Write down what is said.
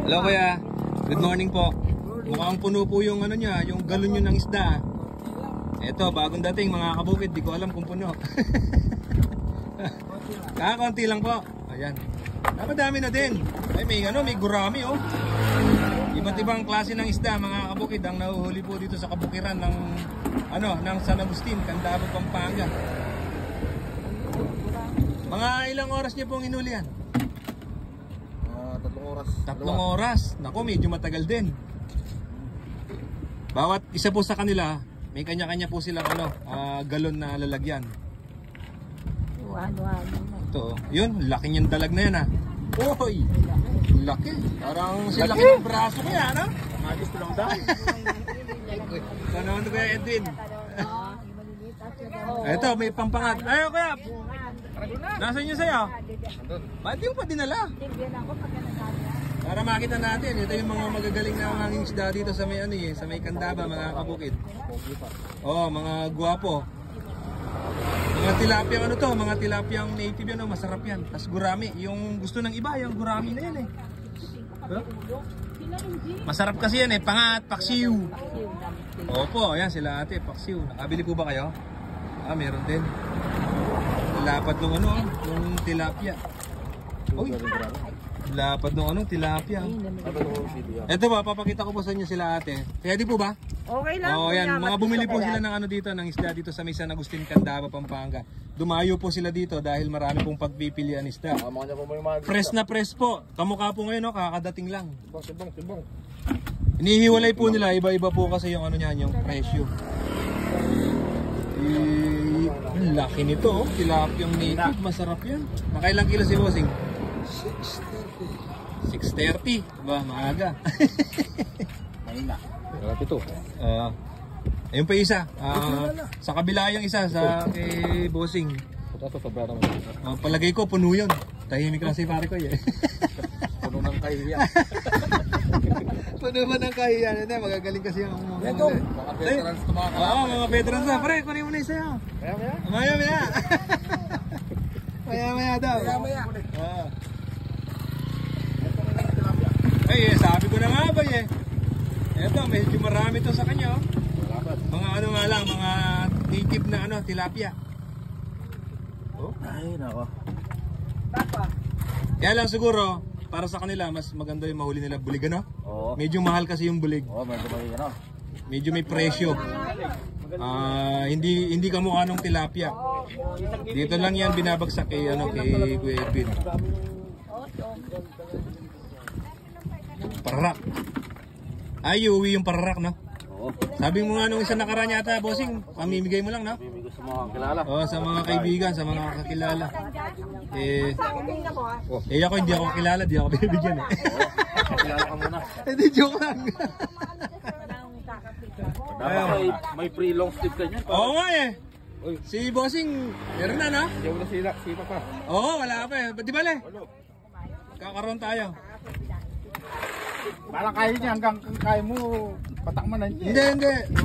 Hello kuya, good morning po. Mukhang puno po yung ano niya, yung galon nyo ng isda. Eto, bagong dating mga kabukid, di ko alam kung puno. Kakaunti lang po. Ayan. Napadami na din. Ay may gurami oh. Iba't ibang klase ng isda mga kabukid ang nahuhuli po dito sa kabukiran ng ng San Agustin, Candabo, Pampanga. Mga ilang oras niyo pong inuli yan? 3 oras. 3 oras. Naku, medyo matagal din. Bawat isa po sa kanila, may kanya-kanya po silang galon na lalagyan. Ito, yun, laki niyang dalag na yan ha. Oy, laki. Parang si laki ng braso ko yan ha. Magis lang dahil. Ano kaya Edwin? Ito, may pampangat. Ayaw kaya. Nasaan niyo sa'yo? Ba't yung pa dinala? Para makita natin, ito yung mga magagaling na hanging isda dito sa may sa may Candaba, mga kabukid. Oh, mga guwapo. Mga tilapia mga tilapiyang native yan, masarap yan. Tas gurami, yung gusto ng iba, yung gurami na yan eh. Huh? Masarap kasi yan eh, pangat, paksiw. Opo, ayan sila ate, paksiw. Nakabili po ba kayo? Ah, meron din. Lapad nung yung tilapia. Uy, lapad nung tilapia. Ito ba, papakita ko po sa inyo sila ate. Ready po ba? Okay lang. Oh, yan, mga bumili po sila ng dito, ng isda dito sa may San Agustin, Candaba, Pampanga. Dumayo po sila dito dahil marami pong pagpipilian isda. Press na press po. Kamukha po ngayon, kakadating lang. Sibong. Inihiwalay po nila, iba-iba po kasi yung yung presyo. Ang laki nito, tilapiyang native, masarap yan. Makailang kilo si bossing? 630. Ba, maaga. Mahina. Malapit ito. Ayun pa isa. Sa kabila yung isa, sa kay bossing. Palagay ko, puno yun. Tahimik lang si pare ko eh. Puno ng kahiya. Puno ba ng kahiya? Magagaling kasi yung ito, mga veterans ito mga kalapay. Oo, mga veterans na. Pare, kunin mo na isa yun. Maya. Maya daw. Maya. Ay, sabi ko na nga ba eh. Eto, medyo marami to sa kanya oh. Mga nga lang, mga native na tilapia. Oh. Ay, nako. Kaya lang siguro, para sa kanila, mas maganda yung mahuli nila bulig Oo. Medyo mahal kasi yung bulig. Oo, Medyo may presyo. Hindi kamukha nung tilapia. Dito lang yan binabagsak kay Kuya Edwin. Pararak. Ay, uwi yung pararak, no? Oo. Sabi mo nga nung isa nakaraan yata, bossing, pamimigay mo lang, no? Bibigay sa mga kilala. Oo, sa mga kaibigan, sa mga kakilala. Ako hindi ako kilala, di ako bibigyan eh. Oo, kilala ka muna. Hindi, joke lang. Dapat may free long sleeve ka niyan. Oo nga eh. Si bossing, meron na, no? Hindi mo na sipa pa. Oo, wala pa eh. Di ba le? Kakaroon tayo. Parang kaya niya hanggang kaya mo patakman na niya. Hindi.